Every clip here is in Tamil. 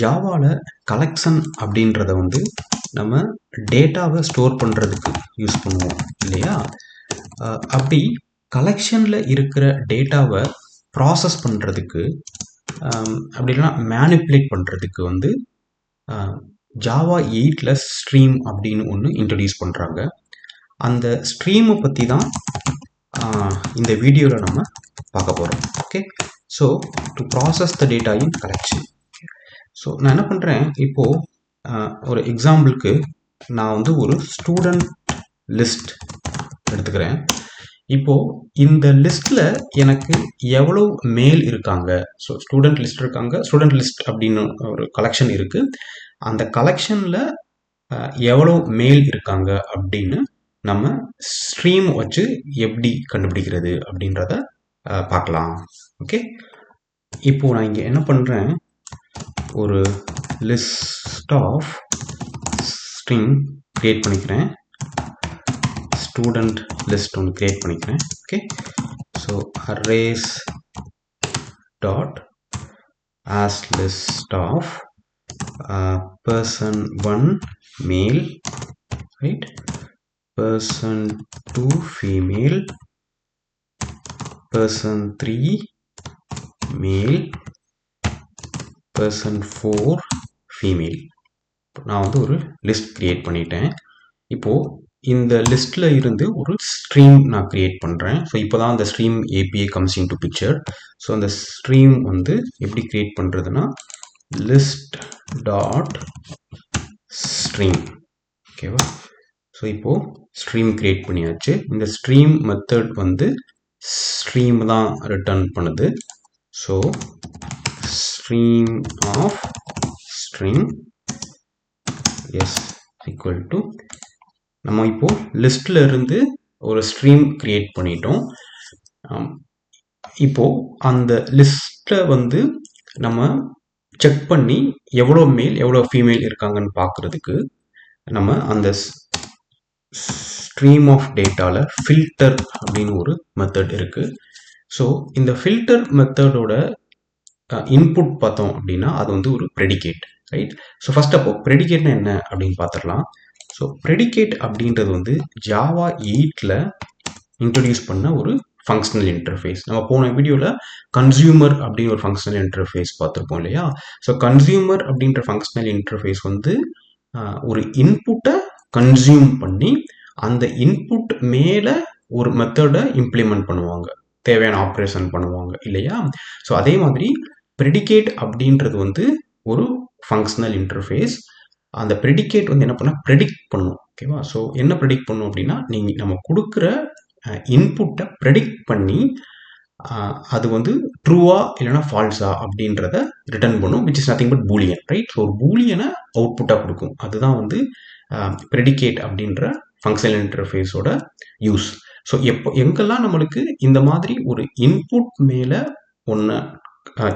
ஜாவாவில் கலெக்ஷன் அப்படின்றத வந்து நம்ம டேட்டாவை ஸ்டோர் பண்ணுறதுக்கு யூஸ் பண்ணுவோம் இல்லையா? அப்படி கலெக்ஷனில் இருக்கிற டேட்டாவை ப்ராசஸ் பண்ணுறதுக்கு அப்படி இல்லைனா மேனிப்புலேட் பண்ணுறதுக்கு வந்து ஜாவா 8ல் ஸ்ட்ரீம் அப்படின்னு ஒன்று இன்ட்ரடியூஸ் பண்ணுறாங்க. அந்த ஸ்ட்ரீமை பற்றி தான் இந்த வீடியோவில் நம்ம பார்க்க போகிறோம். Okay, so to process the data in collection. So நான் என்ன பண்ணுறேன், இப்போது ஒரு எக்ஸாம்பிளுக்கு நான் வந்து ஒரு ஸ்டூடெண்ட் லிஸ்ட் எடுத்துக்கிறேன். இப்போது இந்த லிஸ்ட்டில் எனக்கு எவ்வளோ மேல் இருக்காங்க, ஸோ ஸ்டூடெண்ட் லிஸ்ட் இருக்காங்க, ஸ்டூடெண்ட் லிஸ்ட் அப்படின்னு ஒரு கலெக்ஷன் இருக்குது. அந்த கலெக்ஷனில் எவ்வளோ மேல் இருக்காங்க அப்படின்னு நம்ம ஸ்ட்ரீம் வச்சு எப்படி கண்டுபிடிக்கிறது அப்படின்றத பார்க்கலாம். ஓகே, இப்போது நான் இங்கே என்ன பண்ணுறேன், ஒரு லிஸ்ட் ஆஃப் ஸ்ட்ரிங் கிரியேட் பண்ணிக்கிறேன், ஸ்டூடெண்ட் லிஸ்ட் ஒன்று கிரியேட் பண்ணிக்கிறேன். Okay, so arrays dot as list of person 1 male, right, person 2 female, person 3 male, person 4 female. நான் வந்து ஒரு லிஸ்ட் கிரியேட் பண்ணிட்டேன். இப்போது இந்த லிஸ்ட்டில் இருந்து ஒரு ஸ்ட்ரீம் நான் கிரியேட் பண்ணுறேன். ஸோ இப்போ தான் அந்த stream API comes in to picture. So அந்த ஸ்ட்ரீம் வந்து எப்படி கிரியேட் பண்ணுறதுன்னா லிஸ்ட் டாட் ஸ்ட்ரீம். ஓகேவா? ஸோ இப்போது ஸ்ட்ரீம் கிரியேட் பண்ணியாச்சு. இந்த ஸ்ட்ரீம் மெத்தட் வந்து ஸ்ட்ரீம் தான் ரிட்டர்ன் பண்ணுது. So stream of string s equal to, நம்ம இப்போது லிஸ்ட்டில் இருந்து ஒரு ஸ்ட்ரீம் கிரியேட் பண்ணிட்டோம். இப்போது அந்த லிஸ்ட்டை வந்து நம்ம செக் பண்ணி எவ்வளோ மேல் எவ்வளோ ஃபீமேல் இருக்காங்கன்னு பார்க்குறதுக்கு நம்ம அந்த ஸ்ட்ரீம் ஆஃப் டேட்டாவில் ஃபில்டர் அப்படின்னு ஒரு மெத்தட் இருக்குது. ஸோ இந்த ஃபில்டர் மெத்தடோட இன்புட் பார்த்தோம் அப்படின்னா அது வந்து ஒரு ப்ரெடிகேட், ரைட்? ஸோ ஃபர்ஸ்ட் அப்போ ப்ரெடிகேட்னா என்ன அப்படின்னு பார்த்துடலாம். ஸோ ப்ரெடிகேட் அப்படின்றது வந்து ஜாவா 8ல் இன்ட்ரடியூஸ் பண்ண ஒரு ஃபங்க்ஷனல் இன்டர்ஃபேஸ். நம்ம போன வீடியோவில் கன்சியூமர் அப்படின்னு ஒரு ஃபங்க்ஷனல் இன்டர்ஃபேஸ் பார்த்துருப்போம் இல்லையா? ஸோ கன்சியூமர் அப்படின்ற ஃபங்க்ஷனல் இன்டர்ஃபேஸ் வந்து ஒரு இன்புட்டை கன்சியூம் பண்ணி அந்த இன்புட் மேலே ஒரு மெத்தடை இம்ப்ளிமெண்ட் பண்ணுவாங்க, தேவையான ஆப்ரேஷன் பண்ணுவாங்க இல்லையா? ஸோ அதே மாதிரி ப்ரெடிகேட் அப்படின்றது வந்து ஒரு ஃபங்க்ஷனல் இன்டர்ஃபேஸ். அந்த ப்ரெடிகேட் வந்து என்ன பண்ணால் ப்ரெடிக்ட் பண்ணும். ஓகேவா? ஸோ என்ன ப்ரெடிக்ட் பண்ணும் அப்படின்னா, நீங்கள் நம்ம கொடுக்குற இன்புட்டை ப்ரெடிக்ட் பண்ணி அது வந்து ட்ரூவா இல்லைனா ஃபால்ஸா அப்படின்றத ரிட்டர்ன் பண்ணும், which is nothing but Boolean, right? So ஒரு பூலியனை அவுட்புட்டாக கொடுக்கும். அதுதான் வந்து ப்ரெடிகேட் அப்படின்ற ஃபங்க்ஷனல் இன்டர்ஃபேஸோட யூஸ். ஸோ எங்கெல்லாம் நம்மளுக்கு இந்த மாதிரி ஒரு இன்புட் மேலே ஒன்று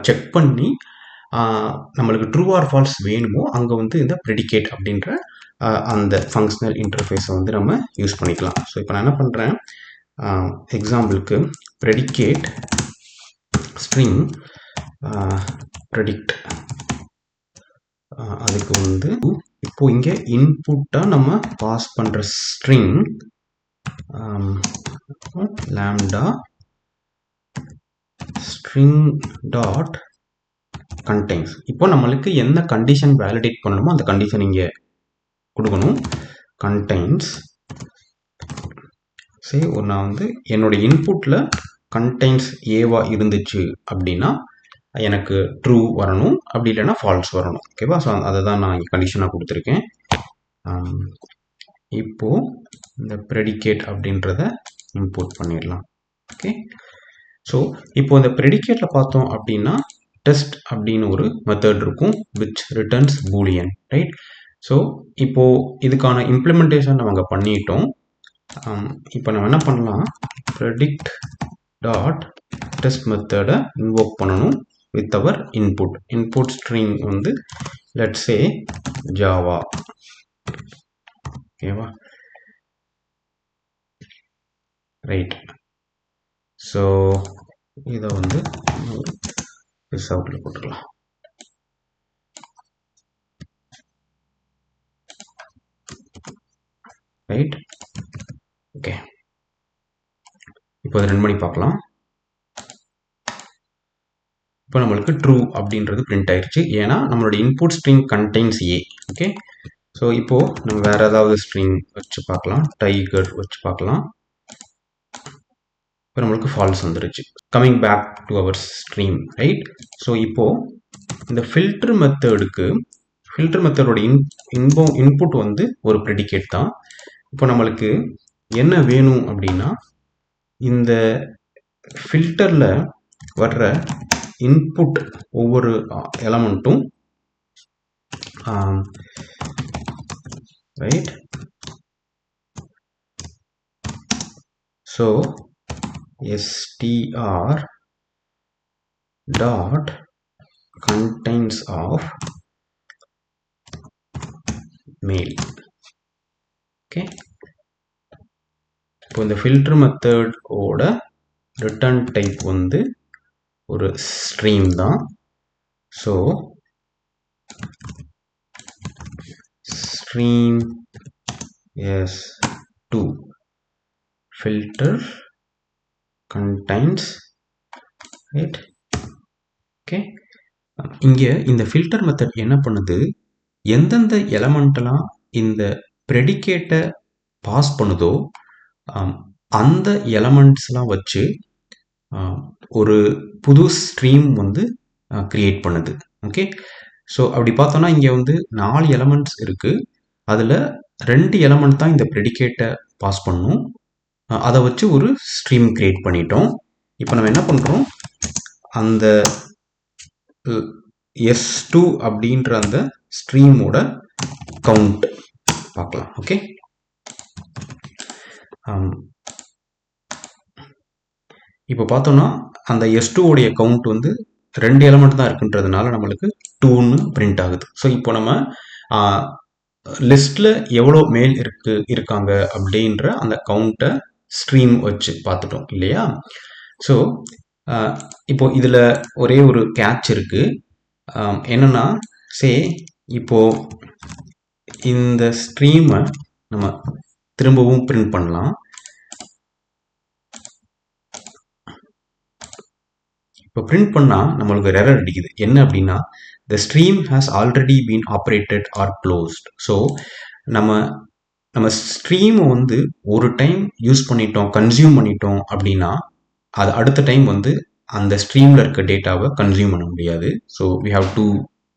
செக் பண்ணி நம்மளுக்கு ட்ரூ ஆர் ஃபால்ஸ் வேணுமோ அங்கே வந்து இந்த ப்ரெடிகேட் அப்படின்ற அந்த ஃபங்க்ஷனல் இன்டர்ஃபேஸை வந்து நம்ம யூஸ் பண்ணிக்கலாம். ஸோ இப்போ நான் என்ன பண்ணுறேன், எக்ஸாம்பிளுக்கு ப்ரெடிகேட் ஸ்ட்ரிங் ப்ரெடிக்ட், அதுக்கு வந்து இப்போ இங்கே இன்புட்டாக நம்ம பாஸ் பண்ணுற string lambda string dot contains. இப்போ நம்மளுக்கு என்ன கண்டிஷன் வேலிடேட் பண்ணணுமோ அந்த கண்டிஷன் இங்கே கொடுக்கணும். contains, சரி, நான் வந்து என்னோட இன்புட்டில் கண்டெய்ன்ஸ் ஏவா இருந்துச்சு அப்படின்னா எனக்கு ட்ரூ வரணும், அப்படி இல்லைன்னா ஃபால்ஸ் வரணும். ஓகேவா? ஸோ அதை தான் நான் இங்கே கண்டிஷனாக கொடுத்துருக்கேன். இப்போது இந்த ப்ரெடிகேட் அப்படின்றத இம்போர்ட் பண்ணிடலாம். ஓகே, ஸோ இப்போ இந்த ப்ரெடிகேட்டில் பார்த்தோம் அப்படின்னா டெஸ்ட் அப்படின்னு ஒரு மெத்தட் இருக்கும், which returns Boolean, right? So இப்போது இதுக்கான இம்ப்ளிமெண்டேஷன் நம்ம அங்கே பண்ணிட்டோம். இப்போ நம்ம என்ன பண்ணலாம், ப்ரெடிக்ட் டாட் டெஸ்ட் மெத்தடை இன்வோக் பண்ணணும் வித் அவர் இன்புட் ஸ்ட்ரிங் வந்து லெட்ஸ் சே ஜாவா. ஓகேவா? ரைட். ஸோ இதை வந்து ரிசல்ட்டில் போட்டுக்கலாம். ரைட். ஓகே, இப்போ அதை ரன் பண்ணி பார்க்கலாம். இப்போ நம்மளுக்கு ட்ரூ அப்படின்றது பிரிண்ட் ஆயிடுச்சு, ஏன்னா நம்மளோட இன்புட் ஸ்ட்ரிங் கண்டெய்ன்ஸ் ஏ. ஓகே, ஸோ இப்போது நம்ம வேறு ஏதாவது ஸ்ட்ரிங் வச்சு பார்க்கலாம். டைகர் வச்சு பார்க்கலாம். இப்போ நம்மளுக்கு ஃபால்ஸ் வந்துருச்சு. Coming back to our stream, right. So இப்போது இந்த ஃபில்டர் மெத்தடோட இன்புட் வந்து ஒரு ப்ரெடிகேட் தான். இப்போ நம்மளுக்கு என்ன வேணும் அப்படின்னா, இந்த ஃபில்டரில் வர்ற இன்புட் ஒவ்வொரு எலமெண்ட்டும் right. So str dot contains of mail. Okay, இப்போ இந்த ஃபில்டர் மெத்தடோட ரிட்டர்ன் டைப் வந்து ஒரு ஸ்ட்ரீம் தான். So stream s2 filter contains, right. Okay, இங்கே இந்த ஃபில்டர் மெத்தட் என்ன பண்ணுது, எந்தெந்த எலமெண்ட்டெல்லாம் இந்த ப்ரெடிகேட்டை பாஸ் பண்ணுதோ அந்த எலமெண்ட்ஸ்லாம் வச்சு ஒரு புது ஸ்ட்ரீம் வந்து கிரியேட் பண்ணுது. ஓகே, ஸோ அப்படி பார்த்தோன்னா இங்கே வந்து 4 எலமெண்ட்ஸ் இருக்குது. அதில் 2 எலமெண்ட் தான் இந்த ப்ரெடிகேட்டை பாஸ் பண்ணும். அதை வச்சு ஒரு ஸ்ட்ரீம் கிரியேட் பண்ணிட்டோம். இப்போ நம்ம என்ன பண்ணுறோம், அந்த s2 அப்படின்ற அந்த ஸ்ட்ரீமோட கவுண்ட் பார்க்கலாம். ஓகே, இப்போ பார்த்தோம்னா அந்த s2 உடைய கவுண்ட் வந்து 2 எலமெண்ட் தான் இருக்குன்றதுனால நம்மளுக்கு 2ன்னு பிரிண்ட் ஆகுது. ஸோ இப்போ நம்ம லிஸ்ட்டில் எவ்வளோ மேல் இருக்காங்க அப்படின்ற அந்த கவுண்ட்டை ஸ்ட்ரீம் வச்சு பார்த்துட்டோம் இல்லையா. ஸோ இப்போ இதில் ஒரே ஒரு கேட்ச் இருக்குது. என்னென்னா, இப்போது இந்த ஸ்ட்ரீமை நம்ம திரும்பவும் பிரிண்ட் பண்ணலாம். இப்போ பிரிண்ட் பண்ணால் நம்மளுக்கு ஒரு எரர் அடிக்குது. என்ன அப்படின்னா, the stream has already been operated or closed. So நம்ம ஸ்ட்ரீமை வந்து ஒரு டைம் யூஸ் பண்ணிட்டோம், கன்சியூம் பண்ணிட்டோம் அப்படின்னா அது அடுத்த டைம் வந்து அந்த ஸ்ட்ரீமில் இருக்க டேட்டாவை கன்சியூம் பண்ண முடியாது. So we have to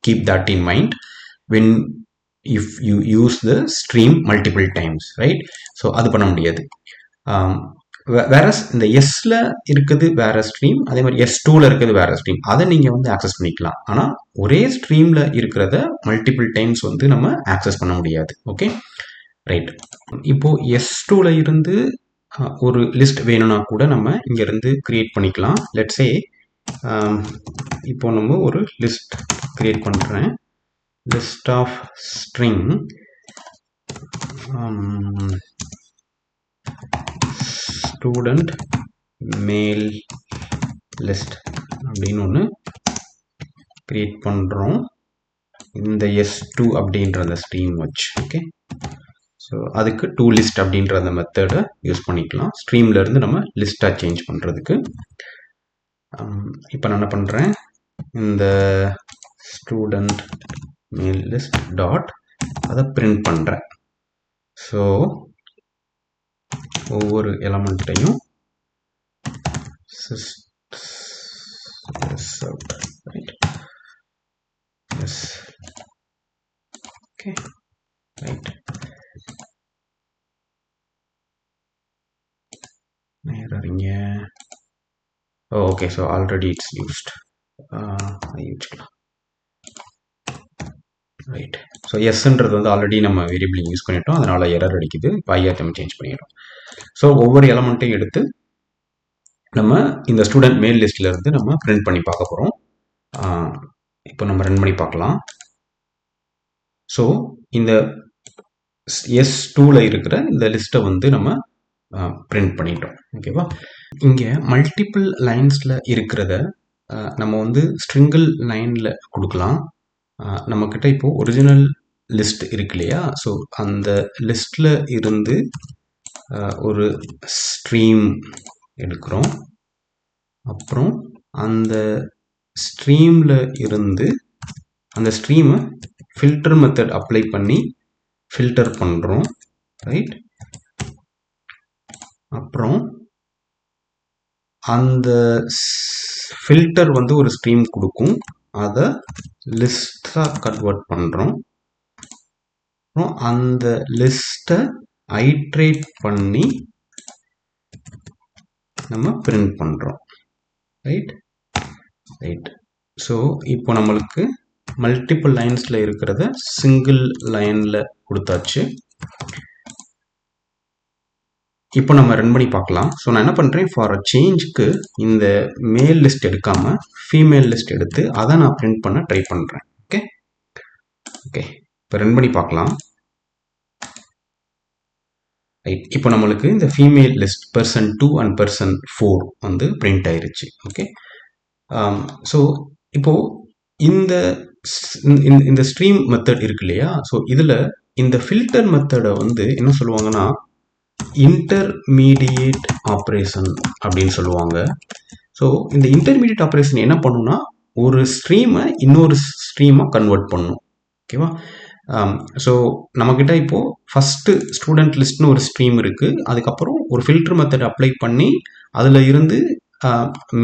keep that in mind when if you use the stream multiple times, right? So அது பண்ண முடியாது. வேற இந்த எஸ்ல இருக்குது வேற ஸ்ட்ரீம், அதே மாதிரி s2ல இருக்குது வேற ஸ்ட்ரீம், அதை நீங்கள் வந்து ஆக்சஸ் பண்ணிக்கலாம். ஆனால் ஒரே ஸ்ட்ரீமில் இருக்கிறத மல்டிபிள் டைம்ஸ் வந்து நம்ம ஆக்சஸ் பண்ண முடியாது. Okay, right. இப்போ s2ல இருந்து ஒரு லிஸ்ட் வேணும்னா கூட நம்ம இங்கேருந்து கிரியேட் பண்ணிக்கலாம். லெட்ஸே இப்போ நம்ம ஒரு லிஸ்ட் கிரியேட் பண்ணுறேன். List of string student mail list அப்படின்னு ஒன்று கிரியேட் பண்ணுறோம், இந்த s2 அப்படின்ற அந்த ஸ்ட்ரீம் வச்சு. ஓகே, ஸோ அதுக்கு to list அப்படின்ற அந்த மெத்தடை யூஸ் பண்ணிக்கலாம், ஸ்ட்ரீம்லேருந்து நம்ம லிஸ்ட்டாக சேஞ்ச் பண்ணுறதுக்கு. இப்போ நான் என்ன பண்ணுறேன், இந்த ஸ்டூடெண்ட் மெயில் லிஸ்ட் டாட் அதை பிரிண்ட் பண்ணுறேன். ஸோ ஒவ்வொரு எலமெண்ட்டையும் ஓகே, ரைட். நேரறிங்க. Okay, so already it's used, யூஸ்க்கலாம். ரைட். ஸோ எஸ்ன்றது வந்து ஆல்ரெடி நம்ம வேரியபிள் யூஸ் பண்ணிட்டோம், அதனால எரர் அடிக்குது. இப்போ ஐஆர்டம் சேஞ்ச் பண்ணிடுறோம். ஸோ ஒவ்வொரு எலமெண்ட்டையும் எடுத்து நம்ம இந்த ஸ்டூடெண்ட் மெயில் லிஸ்ட்ல இருந்து நம்ம பிரிண்ட் பண்ணி பார்க்க போகிறோம். இப்போ நம்ம ரன் பண்ணி பார்க்கலாம். ஸோ இந்த s2ல இருக்கிற இந்த லிஸ்ட்டை வந்து நம்ம பிரிண்ட் பண்ணிட்டோம். ஓகேவா, இங்கே மல்டிபிள் லைன்ஸில் இருக்கிறத நம்ம வந்து ஸ்ட்ரிங்கிள் லைனில் கொடுக்கலாம். நம்மக்கிட்ட இப்போது ஒரிஜினல் லிஸ்ட் இருக்கு இல்லையா? ஸோ அந்த லிஸ்ட்டில் இருந்து ஒரு ஸ்ட்ரீம் எடுக்கிறோம். அப்புறம் அந்த ஸ்ட்ரீமில் இருந்து அந்த ஸ்ட்ரீமை ஃபில்டர் மெத்தட் அப்ளை பண்ணி ஃபில்டர் பண்ணுறோம், ரைட்? அப்புறம் அந்த ஃபில்டர் வந்து ஒரு ஸ்ட்ரீம் கொடுக்கும், அதை லிஸ்ட்டாக கன்வெர்ட் பண்ணுறோம். அப்புறம் அந்த லிஸ்ட்டை ஐட்ரேட் பண்ணி நம்ம பிரிண்ட் பண்ணுறோம், ரைட்? ஸோ இப்போ நம்மளுக்கு மல்டிபிள் லைன்ஸில் இருக்கிறத சிங்கிள் லைனில் கொடுத்தாச்சு. இப்போ நம்ம ரன் பண்ணி பார்க்கலாம். ஸோ நான் என்ன பண்ணுறேன், ஃபார் அ சேஞ்சுக்கு இந்த மேல் லிஸ்ட் எடுக்காமல் ஃபீமேல் லிஸ்ட் எடுத்து அதை நான் பிரிண்ட் பண்ண ட்ரை பண்ணுறேன். ஓகே, இப்போ ரன் பண்ணி பார்க்கலாம். ரைட், இப்போ நம்மளுக்கு இந்த female list person 2 and person 4 வந்து பிரிண்ட் ஆயிருச்சு. ஓகே, ஸோ இப்போ இந்த ஸ்ட்ரீம் மெத்தட் இருக்கு இல்லையா? ஸோ இதில் இந்த ஃபில்டர் மெத்தடை வந்து என்ன சொல்லுவாங்கன்னா இன்டர்மீடியேட் ஆப்ரேஷன் அப்படின்னு சொல்லுவாங்க. ஸோ இந்த இன்டர்மீடியேட் ஆப்ரேஷன் என்ன பண்ணுன்னா ஒரு ஸ்ட்ரீமை இன்னொரு ஸ்ட்ரீமாக கன்வெர்ட் பண்ணும். ஓகேவா? ஸோ நம்மக்கிட்ட இப்போது ஃபஸ்ட்டு ஸ்டூடெண்ட் லிஸ்ட்னு ஒரு ஸ்ட்ரீம் இருக்குது. அதுக்கப்புறம் ஒரு ஃபில்டர் மெத்தட் அப்ளை பண்ணி அதில் இருந்து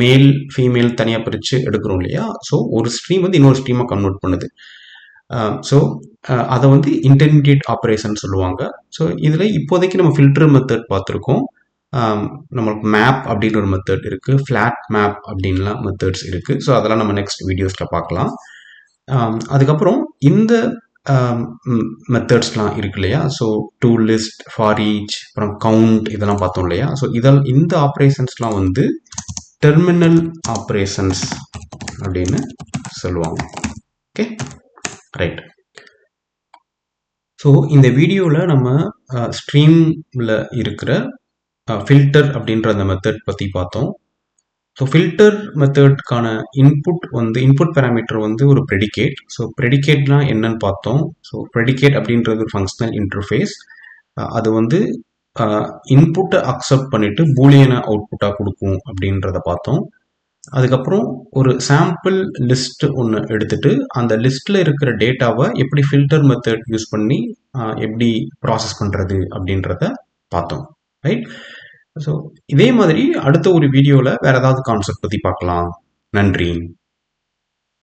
மேல் ஃபீமேல் தனியாக பிரித்து எடுக்கிறோம் இல்லையா? ஸோ ஒரு ஸ்ட்ரீம் வந்து இன்னொரு ஸ்ட்ரீமாக கன்வெர்ட் பண்ணுது. ஸோ அதை வந்து இன்டர்மீடியேட் ஆப்ரேஷன் சொல்லுவாங்க. ஸோ இதில் இப்போதைக்கு நம்ம ஃபில்டர் மெத்தட் பார்த்துருக்கோம். நம்மளுக்கு மேப் அப்படின்னு ஒரு மெத்தட் இருக்குது, ஃப்ளாட் மேப் அப்படின்லாம் மெத்தட்ஸ் இருக்குது. ஸோ அதெல்லாம் நம்ம நெக்ஸ்ட் வீடியோஸில் பார்க்கலாம். அதுக்கப்புறம் இந்த மெத்தட்ஸ்லாம் இருக்கு இல்லையா? So to list, for each, அப்புறம் கவுண்ட், இதெல்லாம் பார்த்தோம் இல்லையா? ஸோ இந்த ஆப்ரேஷன்ஸ்லாம் வந்து டெர்மினல் ஆப்ரேஷன்ஸ் அப்படின்னு சொல்லுவாங்க. Okay, right. ஸோ இந்த வீடியோவில் நம்ம ஸ்ட்ரீமில் இருக்கிற ஃபில்டர் அப்படின்ற அந்த மெத்தட் பற்றி பார்த்தோம். ஸோ ஃபில்டர் மெத்தட்கான இன்புட் பேராமீட்டர் வந்து ஒரு ப்ரெடிகேட். ஸோ ப்ரெடிகேட்னா என்னன்னு பார்த்தோம். ஸோ ப்ரெடிகேட் அப்படின்றது ஃபங்க்ஷனல் இன்டர்ஃபேஸ். அது வந்து இன்புட்டை அக்செப்ட் பண்ணிவிட்டு பூலியனை அவுட்புட்டாக கொடுக்கும் அப்படின்றத பார்த்தோம். அதுக்கப்புறம் ஒரு சாம்பிள் லிஸ்ட் ஒன்று எடுத்துட்டு அந்த லிஸ்ட்டில் இருக்கிற டேட்டாவை எப்படி ஃபில்டர் மெத்தட் யூஸ் பண்ணி எப்படி ப்ராசஸ் பண்ணுறது அப்படின்றத பார்த்தோம், ரைட்? ஸோ இதே மாதிரி அடுத்த ஒரு வீடியோவில் வேறு ஏதாவது கான்செப்ட் பற்றி பார்க்கலாம். நன்றி.